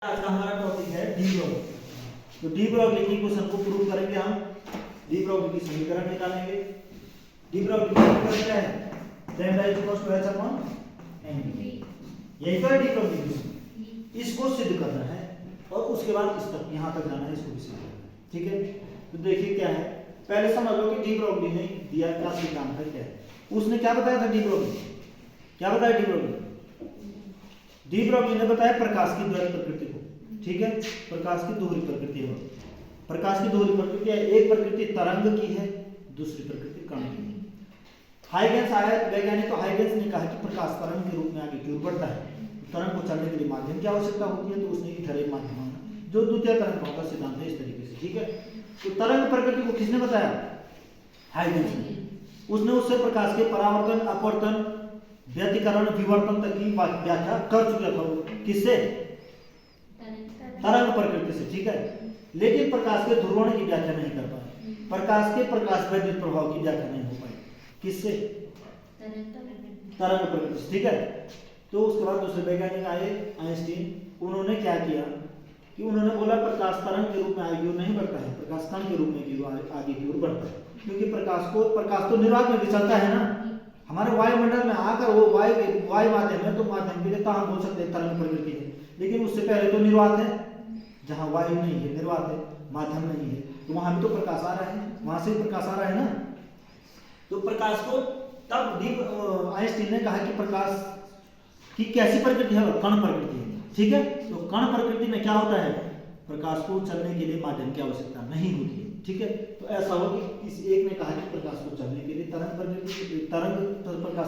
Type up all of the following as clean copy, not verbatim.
आज का हमारा टॉपिक है डी ब्रॉग्ली। तो डी ब्रॉग्ली की क्वेश्चन को प्रूव करेंगे हम। डी ब्रॉग्ली की समीकरण निकालेंगे। डी ब्रॉग्ली की समीकरण क्या है? Lambda equals to h upon n। यही तो है डी ब्रॉग्ली की। इसको सिद्ध करना है और उसके बाद इस तक यहां तक जाना है, इसको भी सिद्ध करना है। ठीक है, तो देखिए क्या है, पहले समझ लो कि डी ब्रॉग्ली ने दिया क्या सिद्धांत है, क्या है उसने क्या बताया था। डी ब्रॉग्ली क्या बताया? डी ब्रॉग्ली ने बताया प्रकाश की द्वैत प्रकृति को। ठीक है, प्रकाश की दोहरी प्रकृति है। प्रकाश की दोहरी प्रकृति है, एक प्रकृति तरंग की है, दूसरी प्रकृति कण की है। हाइगेंस आया वैज्ञानिक, तो हाइगेंस ने कहा कि प्रकाश तरंग के रूप में आगे की ओर बढ़ता है। तरंग को चलने के लिए माध्यम की आवश्यकता होती है, तो उसने इधर एक माध्यम माना जो द्वितीय तरंग का सिद्धांत है, इस तरीके से। ठीक है, तो तरंग प्रकृति को किसने बताया? हाइगेंस ने। उसने उससे प्रकाश के परावर्तन, अपवर्तन, व्यतिकरण, विवर्तन तक की व्याख्या कर चुका था। किससे? तरंग प्रकृति से। ठीक है, लेकिन प्रकाश के ध्रुवण की व्याख्या नहीं कर पाए। प्रकाश के प्रकाश वैद्युत प्रभाव की व्याख्या नहीं हो पाई। किससे? तरंग प्रकृति से। ठीक है, तो उसके बाद दूसरे वैज्ञानिक आए आइंस्टीन। उन्होंने क्या किया कि उन्होंने बोला प्रकाश तरंग के रूप में आगे की ओर नहीं बढ़ता है, प्रकाश कण के रूप में आगे की ओर बढ़ता है। क्योंकि प्रकाश तो निर्वात में विचलता है ना, हमारे वायुमंडल में आकर वो वायु माध्यम है, तो माध्यम के लिए तो हम बोल सकते हैं तरंग प्रकृति है। लेकिन उससे पहले तो निर्वात है, जहाँ वायु नहीं है निर्वात है, माध्यम नहीं है, तो वहां भी तो प्रकाश आ रहा है, वहां से प्रकाश आ रहा है ना। तो प्रकाश को तब आइंस्टीन ने कहा कि प्रकाश की कैसी प्रकृति है? कण प्रकृति है। ठीक है, तो कण प्रकृति में क्या होता है? प्रकाश को चलने के लिए माध्यम की आवश्यकता नहीं होती है। ठीक है, तो ऐसा हो कि इस एक ने कहा कि प्रकाश को चलने के लिए प्रकाश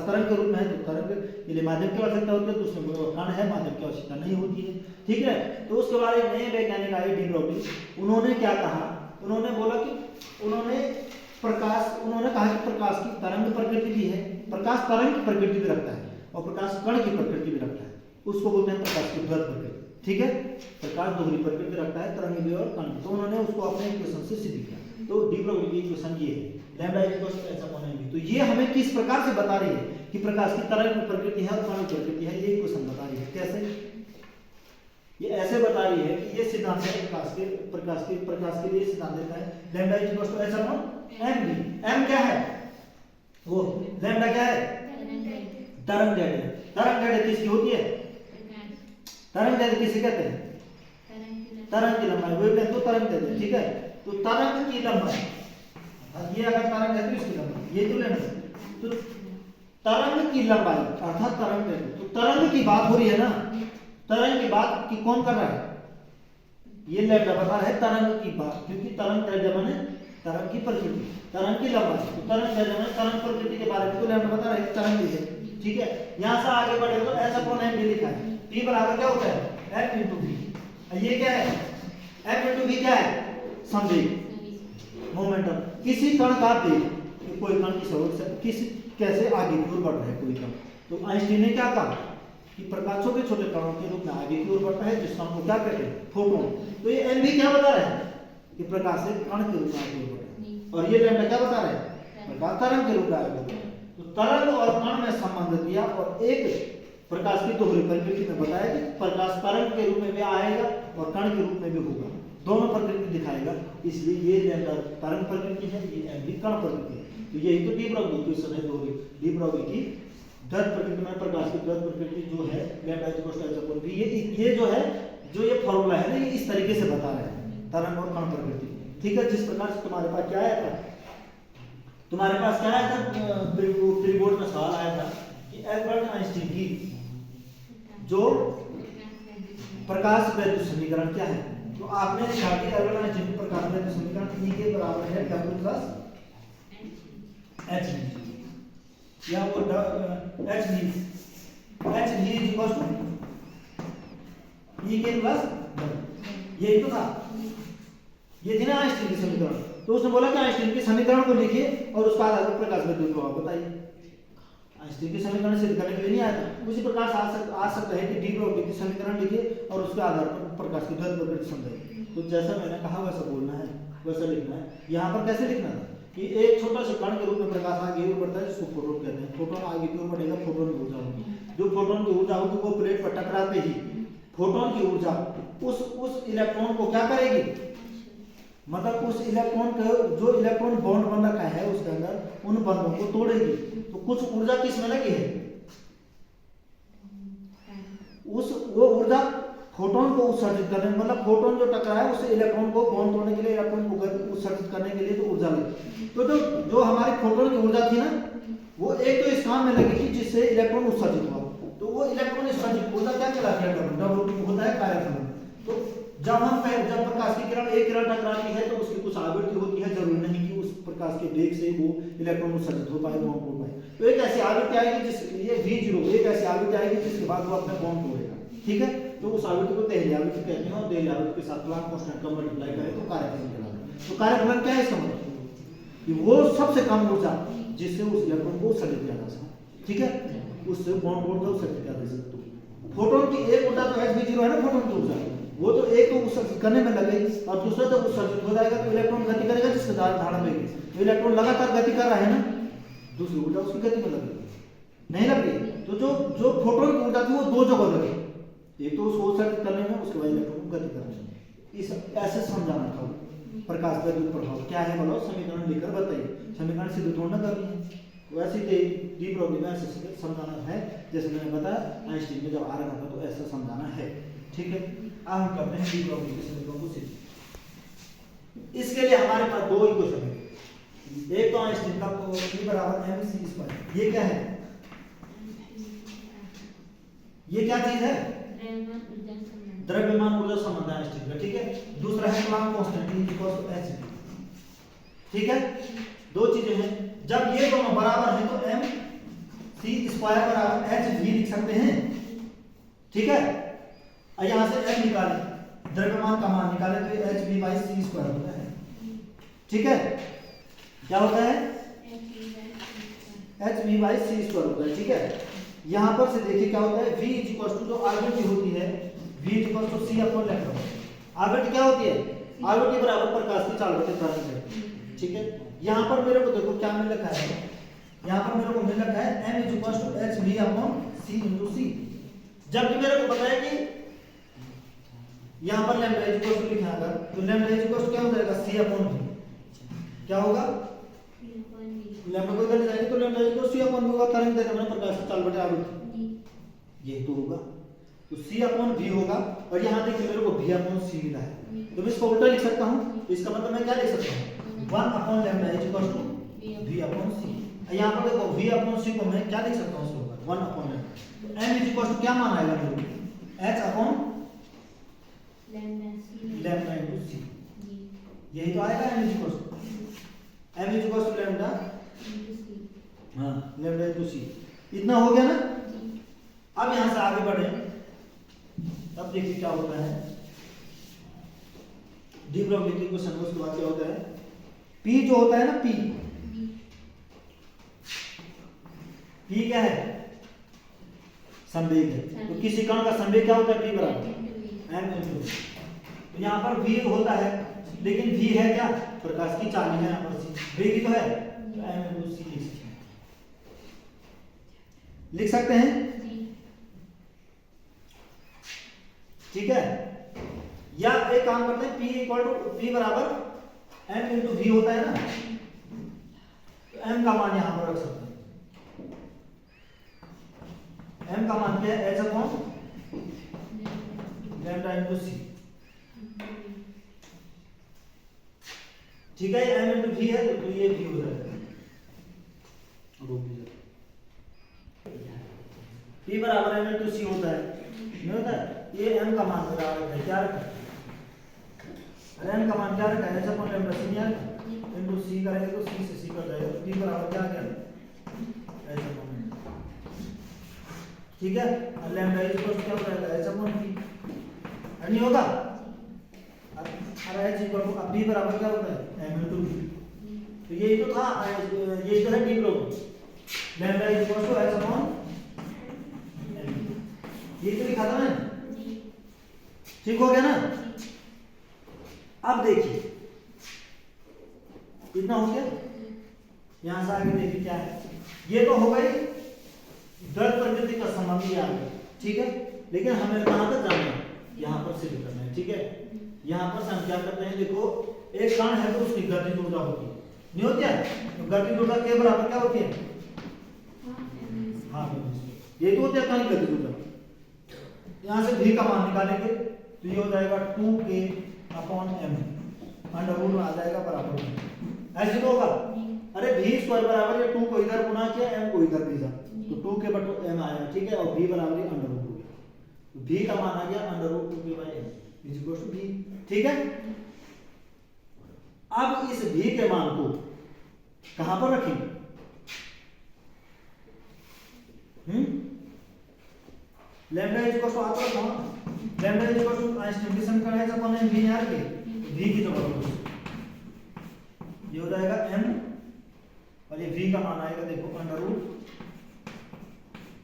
तरंग के रूप में है, तो तरंग के लिए माध्यम की आवश्यकता होती है, तो उसमें कण है, माध्यम की आवश्यकता नहीं होती है। ठीक है, तो उसके बाद एक नए वैज्ञानिक आए डी ब्रॉग्ली। उन्होंने क्या कहा? उन्होंने बोला कि उन्होंने कहा कि प्रकाश की तरंग प्रकृति भी है, प्रकाश तरंग की प्रकृति भी रखता है और प्रकाश कण की प्रकृति भी रखता है। उसको बोलते हैं प्रकाश की द्वैत प्रकृति। ठीक है, प्रकाश दोहरी प्रकृति रखता है, तरंग भी और कण भी। तो उन्होंने उसको अपने इक्वेशन से सिद्ध किया। तो डी ब्रॉग्ली की इक्वेशन ये है, lambda equals to h upon n। तो ये हमें किस प्रकार से बता रही है कि प्रकाश की तरंग प्रकृति है और कण की प्रकृति है, ये इक्वेशन बता रही है। कैसे? ये ऐसे बता रही है कि ये सिद्धांत है प्रकाश के लिए सिद्धांत देता है lambda equals to h upon n भी। m क्या है? वो लैम्डा क्या है? तरंग दैर्ध्य। तरंग दैर्ध्य किसकी होती है? तरंग दैर्ध्य किसे कहते हैं? तरंग की लंबाई, वेवलेंथ तो तरंग दैर्ध्य। ठीक है, तो तरंग की लंबाई, ये अगर तरंग है तो इसकी लंबाई, ये तो लेंथ। तो तरंग की लंबाई अर्थात तरंग दैर्ध्य। तो तरंग की बात हो रही है ना, तरंग की बात की कौन कर रहा है? ये लैम्डा बता रहा है तरंग की बात, क्योंकि तरंग दैर्ध्य माने तरंग की प्रकृति, तरंग की लंबाई। तो तरंग दैर्ध्य माने तरंग प्रकृति के बारे में तो लैम्डा बता रहा है तरंग है। ठीक है, यहां से आगे बढ़े तो h अपॉन n भी लिखा है। p बराबर क्या होता है? f into v। ये क्या है? f into v क्या है? संवेग, मोमेंटम। किसी कण का वेग, कोई कण की जरूरत से किसी कैसे आगे की ओर बढ़ रहा है कोई कण। तो आइंस्टीन ने क्या कहा कि प्रकाश छोटे छोटे कणों के रूप में आगे की ओर बढ़ता है, जिस कण को क्या कहते हैं? फोटोन। तो ये n भी क्या बता रहा है कि प्रकाश से कण के रूप में आगे बढ़ रहा है, और ये लैम्डा क्या बता रहा है? प्रकाश तरंग के रूप में आगे बढ़ रहा है। तो तरंग और कण में संबंध दिया और एक प्रकाश की दोहरी प्रकृति में बताया कि प्रकाश तरंग के रूप में भी आएगा और कण के रूप में भी होगा, दोनों प्रकृति दिखाएगा। इसलिए ये लैम्डा तरंग प्रकृति है, ये m भी कण प्रकृति है। तो यही तो डी ब्रॉग्ली इक्वेशन है दोहरी। डी ब्रॉग्ली की द्वैत प्रकृति में प्रकाश की द्वैत प्रकृति जो है lambda equals to h upon v, ये जो है जो ये फॉर्मूला है ना, ये इस तरीके से बता रहा है तरंग और कण प्रकृति। ठीक है, जिस प्रकार से तुम्हारे पास क्या आया था, तुम्हारे पास क्या आया था, प्री बोर्ड में सवाल आया था कि एल्बर्ट आइंस्टीन की जो प्रकाश वैद्युत समीकरण क्या है। तो आपने लिखा कि एल्बर्ट आइंस्टीन की प्रकाश वैद्युत समीकरण E के बराबर है W प्लस h, या वो h v equals to E के प्लस W। यही तो था, ये थी ना आइंस्टीन की समीकरण। तो उसने बोला कि आइंस्टीन के समीकरण को लिखिए और उसका आधार पर प्रकाश वैद्युत प्रभाव बताइए। आइंस्टीन के समीकरण सिद्ध करने के लिए नहीं आया था। उसी प्रकार से आ सकता है कि डी ब्रॉग्ली के समीकरण लिखिए और उसके आधार पर प्रकाश की द्वैत प्रकृति समझाइए। तो जैसा मैंने कहा वैसा बोलना है, वैसा लिखना है। यहाँ पर कैसे लिखना था कि एक छोटा सा कण के रूप में प्रकाश आगे की ओर बढ़ता है, जिसको फोटोन कहते हैं। फोटोन आगे की ओर बढ़ेगा, फोटोन की ऊर्जा होगी। जो फोटोन की ऊर्जा होगी वो प्लेट पर टकराते ही फोटोन की ऊर्जा उस इलेक्ट्रॉन को क्या करेगी, मतलब उस इलेक्ट्रॉन को जो इलेक्ट्रॉन बॉन्ड बन रखा है उसके अंदर उन बंधों को तोड़ेगी। तो कुछ ऊर्जा किस में लगी है, वो ऊर्जा फोटोन को उत्सर्जित करने, मतलब फोटोन जो टकरा है उससे इलेक्ट्रॉन को बॉन्ड तोड़ने के लिए, इलेक्ट्रॉन को उत्सर्जित करने के लिए तो ऊर्जा लगी। तो जो हमारी फोटोन की ऊर्जा थी ना, वो एक तो इस काम में लगी थी जिससे इलेक्ट्रॉन उत्सर्जित हुआ। तो वो इलेक्ट्रॉन उत्सर्जित ऊर्जा क्या कहलाती है, W होता है कार्यफलन। तो जब प्रकाश की किरण एक किरण टकराती है तो उसकी कुछ आवृत्ति होती है, जरूरी नहीं कि उस प्रकाश के वेग से वो इलेक्ट्रॉन उत्सर्जित हो पाए, बॉन्ड तोड़ पाए। तो एक ऐसी आवृत्ति आएगी जिस ये V0 एक ऐसी आवृत्ति आएगी जिसके बाद वो अपना बॉन्ड तोड़ेगा, ठीक है। तो उस आवृत्ति को पहली आवृत्ति कहते हैं और पहली आवृत्ति के साथ प्लांक कांस्टेंट का मल्टीप्लाई करें तो कार्यफलन कहलाता है। तो कार्यफलन क्या है, इसका मतलब कि वो सबसे कम ऊर्जा जिससे उस इलेक्ट्रॉन को उत्सर्जित किया जा सकता, ठीक है, उससे बॉन्ड तोड़ कर उत्सर्जित किया जा सकता। फोटोन की एक ऊर्जा तो Hv0 है ना, फोटोन की ऊर्जा, वो तो एक तो उत्सर्जित करने में लगेगी और दूसरा जब उत्सर्जित हो जाएगा तो इलेक्ट्रॉन गति करेगा जिसके धारण में, तो इलेक्ट्रॉन लगातार गति कर रहा है ना, दूसरी ऊर्जा उसकी गति में लगेगी, नहीं लग रही। तो जो फोटोन की ऊर्जा थी वो दो जगह लगी, एक तो उसको उत्सर्जित करने में, उसके बाद इलेक्ट्रॉन को गति करने में। इस ऐसे समझाना था प्रकाश का प्रभाव क्या है, बोलो समीकरण लिखकर बताइए, समीकरण सिद्ध थोड़ा करनी है, वैसे डी ब्रॉगली में ऐसे समझाना है जैसे मैंने बताया आइंस्टीन में जब आ रहा था तो ऐसा समझाना है, ठीक है। अब हम करते हैं डी ब्रॉगली के समीकरण को सिद्ध। इसके लिए हमारे पास दो इक्वेशन है, एक तो आइंस्टीन का E बराबर mc², ये क्या है, ये क्या चीज है, द्रव्यमान ऊर्जा संबंध है आइंस्टीन का, ठीक है। दूसरा है प्लांक कांस्टेंट E = hv, ठीक है। दो चीजें हैं, जब ये दोनों बराबर हैं तो mc² बराबर hv लिख सकते हैं, ठीक है। और यहां से m निकालें, द्रव्यमान का मान निकालें तो ये hv/c² होता है, ठीक है। क्या होता है, hv/c² होता है, ठीक है। यहां पर से देखिए क्या होता है, v = जो आवृत्ति होती है v = c/λ। आवृत्ति क्या होती है, आवृत्ति बराबर प्रकाश की चाल बटे तरंग है, ठीक है। यहां पर मेरे को देखो क्या मिल रखा है, यहां पर मेरे को मिल रखा है m = hv/c/c। जबकि मेरे को पता है कि यहां पर लैम्डा लिखा है, अगर तो लैम्डा क्या हो जाएगा, c/v। क्या होगा, लैम्डा को इधर जाएगा तो लैम्डा c/v होगा, तरंग दैर्घ्य में प्रकाश की चाल बटे आवृत्ति, ये तो होगा, तो c/v होगा। और यहां देखिए मेरे को v/c मिला है, तो मैं इसको उल्टा लिख सकता हूं। तो इसका मतलब मैं क्या लिख सकता हूं, 1/λ = v/c। यहां पर देखो v/c को मैं क्या लिख सकता हूं, इसको 1/λ। m = क्या मान आएगा मेरे को, h/λ × c, यही तो आएगा m = λ, हाँ λ × c। इतना हो गया ना। अब यहां से आगे बढ़े, तब देखिए क्या होता है, डी ब्रॉगली की क्वेश्चन उसके बाद क्या होता है, P जो होता है ना, P क्या है, संवेग है। तो किसी कण का संवेग क्या होता है, P बराबर m × तो यहाँ पर v होता है, लेकिन v है क्या, प्रकाश की चाल है, यहाँ पर c वेग ही तो है, तो m × c लिख सकते हैं, ठीक है। या एक काम करते हैं, P बराबर m × v होता है ना, तो m का मान यहां पर रख सकते हैं। m का मान क्या है, h/λ × c, ठीक है। m × v है तो ये v हो जाएगा, P बराबर m × c होता है, नहीं होता है, ये m का मान बराबर है, क्या रखा है, m का मान क्या रखा है, h/λ c यार इनटू c करेंगे तो c से c कट जाएगा, तो P बराबर क्या आ गया, h/λ, ठीक है। और लैम्डा क्या हो जाएगा, h/p, नहीं होगा। अरे h P बराबर क्या होता है, m × v, तो यही तो था, यही तो है डी ब्रॉगली, लैम्डा h/m, ये तो लिखा था ना, ठीक हो गया ना। अब देखिए इतना हो गया, यहां से आगे देखिए क्या है, ये तो हो गई द्रव्य प्रकृति का संबंध, आ गया, ठीक है। लेकिन हमें कहां तक जाना है, यहाँ पर सिद्ध करना है, ठीक है। यहाँ पर हम क्या करते हैं, देखो एक कण है तो उसकी गतिज ऊर्जा होती है, नहीं होती है, तो गतिज ऊर्जा के बराबर क्या होती है, हाँ ये तो होती है कण की गतिज ऊर्जा। यहाँ से v का मान निकालेंगे तो ये हो जाएगा 2k/m अंडर रूट आ जाएगा बराबर, ऐसे तो होगा। अरे v स्क्वायर बराबर ये 2 को इधर गुना किया, m को इधर भेजा तो 2k/m आया, ठीक है। और v बराबर अंडर रूट हो गया, तो v का मान आ गया under root 2k/m is equal to v, ठीक है। अब इस v के मान को कहां पर रखेंगे, लैम्डा इज इक्वल टू आता है lambda is equal to Einstein की समीकरण है जब हमने v यार के v की जगह ये हो जाएगा m और ये v का मान आएगा देखो अंडर रूट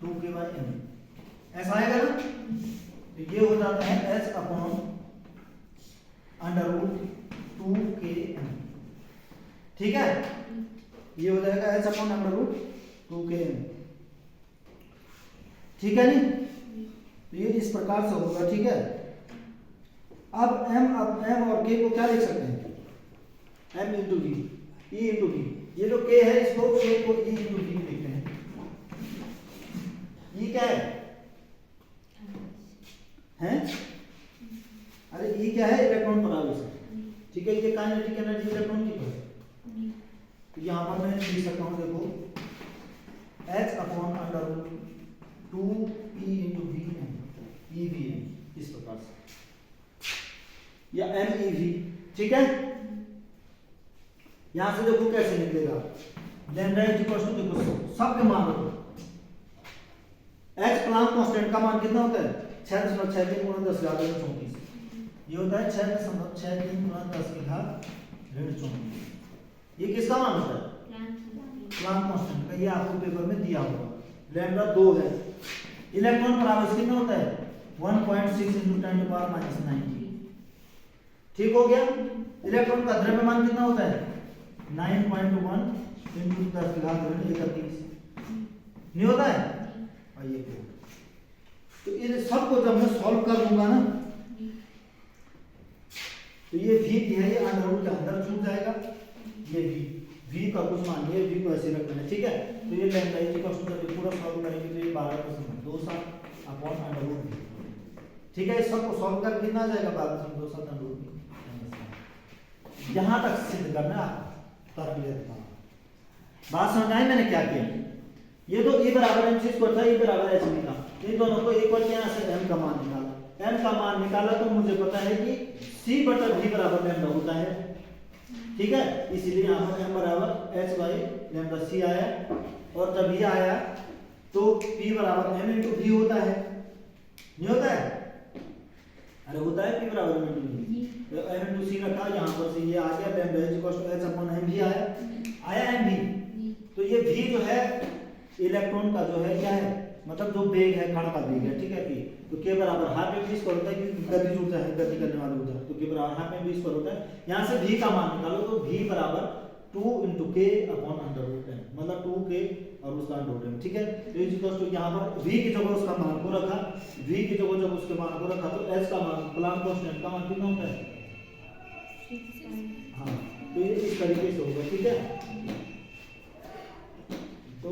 2k/m, ऐसा आएगा ना। तो ये हो जाता है h upon under root 2km, ठीक है। ये हो जाएगा h upon under root 2km, ठीक है नहीं। तो ये इस प्रकार से होगा, ठीक है। अब m और k को क्या लिख सकते हैं, m into v, e into v। ये जो k है इसको k को e इंटू v लिखते हैं। e क्या है, हैं? अरे e क्या है, इलेक्ट्रॉन परावर्तन, ठीक है। ये काइनेटिक एनर्जी इलेक्ट्रॉन की है, तो यहाँ पर मैं लिख सकता हूँ देखो h upon under root 2e into v ev इस प्रकार से, या mev, ठीक है। यहां से देखो कैसे निकलेगा, लैम्डा इज इक्वल टू देखो सब के मान रखो, h प्लांक कांस्टेंट का मान कितना होता है 6.63 × 10⁻34, ये होता है 6.63 × 10⁻34। ये किसका मान होता है, प्लांक कांस्टेंट का, ये आपको पेपर में दिया होगा। लैम्डा 2 है, इलेक्ट्रॉन परावर्तन कितना होता है 1.6 × 10⁻⁹, ठीक हो गया। इलेक्ट्रॉन का द्रव्यमान कितना होता है 9.1 × 10⁻31, नहीं होता है। और ये तो इन सबको जब मैं सॉल्व कर दूंगा ना, तो ये v है, ये अंडर रूट के अंदर छूट जाएगा, ये v का कुछ मान ये v को ऐसे रखना है, ठीक है। तो ये लैम्डा इज इक्वल टू पूरा सॉल्व करेंगे तो ये 12.27 अपॉन अंडर रूट, ठीक है। इस सबको सॉल्व कर कितना आ जाएगा 12.27 अंडर रूट। यहां तक सिद्ध करना तर्क लेता हूं, बात समझ आई मैंने क्या किया। ये तो e बराबर m स्क्वायर था, e बराबर h लिखा, इन दोनों को इक्वल किया, यहाँ से m का मान निकाला, m का मान निकाला तो मुझे पता है कि c बटा v बराबर लैम्डा होता है, ठीक है। इसीलिए यहाँ पर m बराबर h बाई लैम्डा c आया, और जब ये आया तो p बराबर m इंटू v होता है, नहीं होता है, अरे होता है p बराबर m इंटू v, तो m इंटू c रखा, यहाँ पर से ये आ गया lambda is equal to h upon m भी आया m भी। तो ये v जो है इलेक्ट्रॉन का जो है क्या है, मतलब जो वेग है कण का वेग है, ठीक है। कि तो k बराबर हाफ m v स्क्वायर होता है, क्योंकि गतिज ऊर्जा है, गति करने वाली ऊर्जा, तो k बराबर हाफ m v स्क्वायर होता है। यहाँ से v का मान निकालो तो v बराबर 2 × k upon under root m, मतलब 2k और उसका अंडर रूट m, ठीक है। तो इज इक्वल टू यहाँ पर v की जगह उसका मान को रखा, v की जगह जब उसके मान को रखा तो h का मान, प्लांक कांस्टेंट का मान कितना होता है, हाँ। तो ये इस तरीके से होगा, ठीक है। तो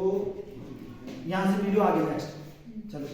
यहाँ से वीडियो आगे नेक्स्ट चलो।